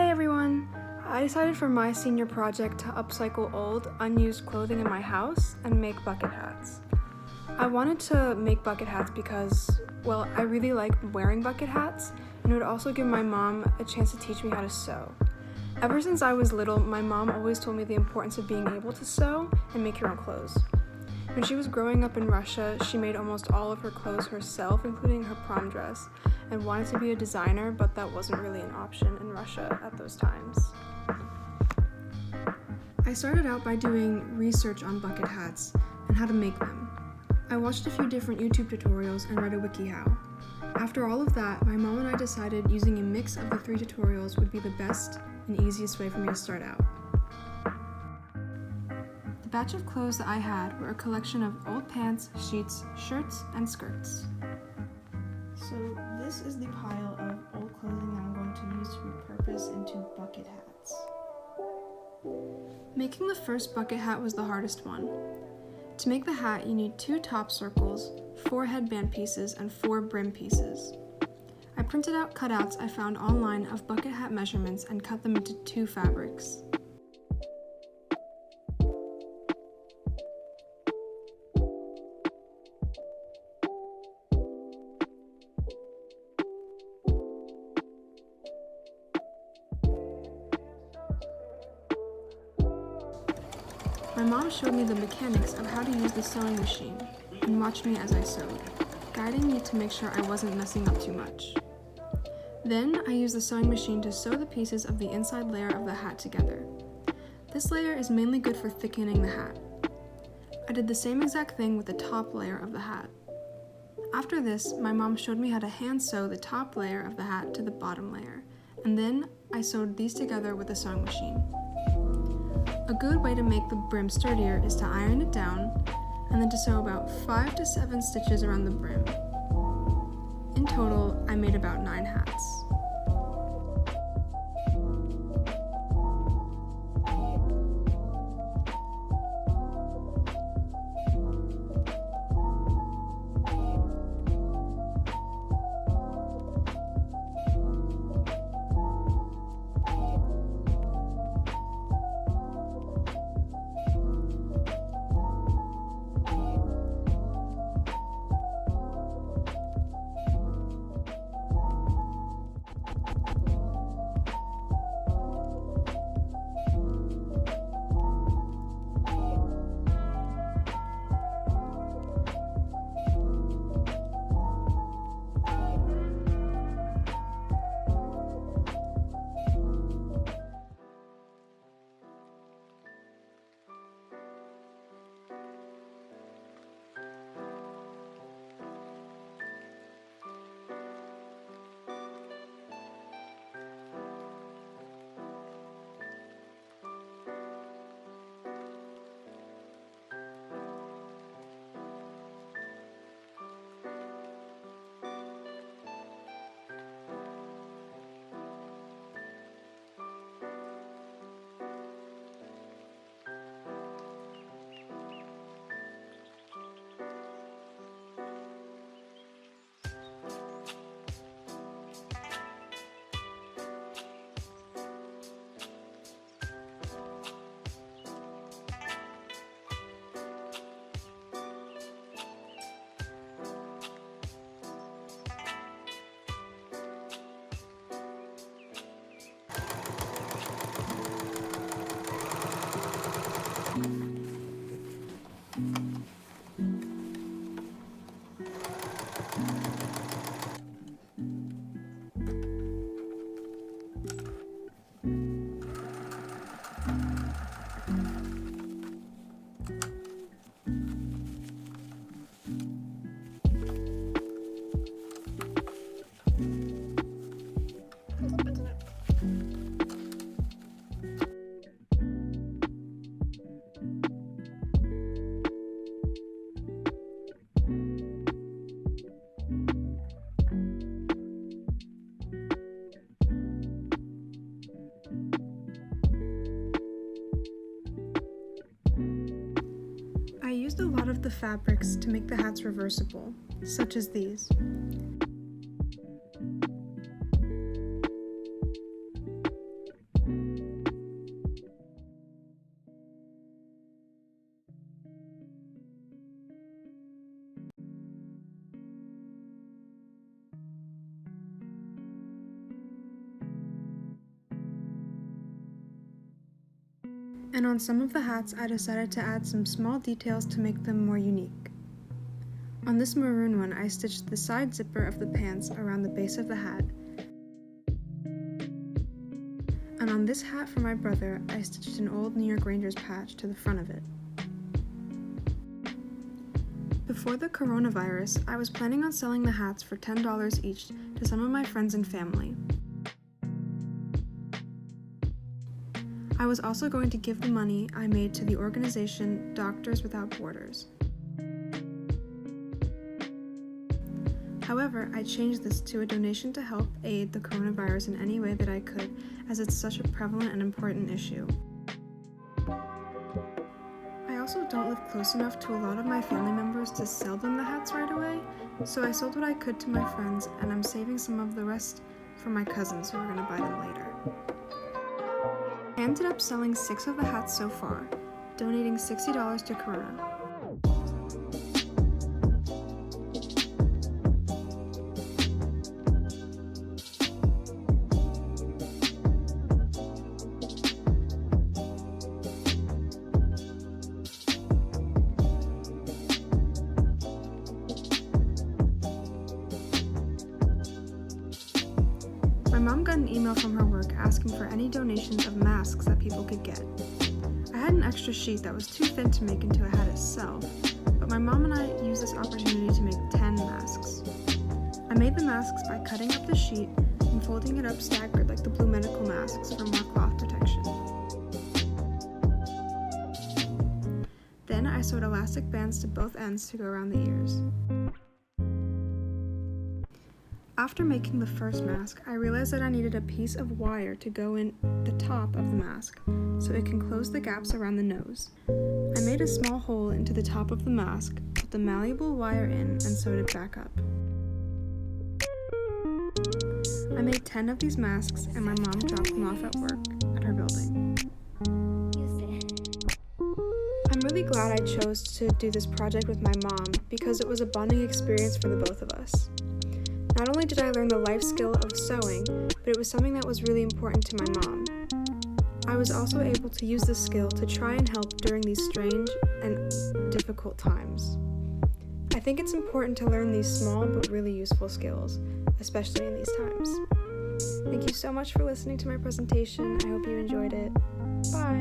Hey everyone! I decided for my senior project to upcycle old, unused clothing in my house and make bucket hats. I wanted to make bucket hats because, well, I really like wearing bucket hats, and it would also give my mom a chance to teach me how to sew. Ever since I was little, my mom always told me the importance of being able to sew and make your own clothes. When she was growing up in Russia, she made almost all of her clothes herself, including her prom dress, and wanted to be a designer, but that wasn't really an option in Russia at those times. I started out by doing research on bucket hats and how to make them. I watched a few different YouTube tutorials and read a WikiHow. After all of that, my mom and I decided using a mix of the 3 tutorials would be the best and easiest way for me to start out. The batch of clothes that I had were a collection of old pants, sheets, shirts, and skirts. So this is the pile of old clothing that I'm going to use to repurpose into bucket hats. Making the first bucket hat was the hardest one. To make the hat, you need 2 top circles, 4 headband pieces, and 4 brim pieces. I printed out cutouts I found online of bucket hat measurements and cut them into 2 fabrics. My mom showed me the mechanics of how to use the sewing machine and watched me as I sewed, guiding me to make sure I wasn't messing up too much. Then I used the sewing machine to sew the pieces of the inside layer of the hat together. This layer is mainly good for thickening the hat. I did the same exact thing with the top layer of the hat. After this, my mom showed me how to hand sew the top layer of the hat to the bottom layer, and then I sewed these together with the sewing machine. A good way to make the brim sturdier is to iron it down and then to sew about 5 to 7 stitches around the brim. In total, I made about 9 hats. I used a lot of the fabrics to make the hats reversible, such as these. And on some of the hats, I decided to add some small details to make them more unique. On this maroon one, I stitched the side zipper of the pants around the base of the hat. And on this hat for my brother, I stitched an old New York Rangers patch to the front of it. Before the coronavirus, I was planning on selling the hats for $10 each to some of my friends and family. I was also going to give the money I made to the organization Doctors Without Borders. However, I changed this to a donation to help aid the coronavirus in any way that I could, as it's such a prevalent and important issue. I also don't live close enough to a lot of my family members to sell them the hats right away, so I sold what I could to my friends, and I'm saving some of the rest for my cousins who are going to buy them later. I ended up selling 6 of the hats so far, donating $60 to Corona. My mom got an email from her work asking for any donations of masks that people could get. I had an extra sheet that was too thin to make into a hat itself, but my mom and I used this opportunity to make 10 masks. I made the masks by cutting up the sheet and folding it up staggered like the blue medical masks for more cloth protection. Then I sewed elastic bands to both ends to go around the ears. After making the first mask, I realized that I needed a piece of wire to go in the top of the mask, so it can close the gaps around the nose. I made a small hole into the top of the mask, put the malleable wire in, and sewed it back up. I made 10 of these masks, and my mom dropped them off at work at her building. I'm really glad I chose to do this project with my mom because it was a bonding experience for the both of us. Not only did I learn the life skill of sewing, but it was something that was really important to my mom. I was also able to use this skill to try and help during these strange and difficult times. I think it's important to learn these small but really useful skills, especially in these times. Thank you so much for listening to my presentation. I hope you enjoyed it. Bye!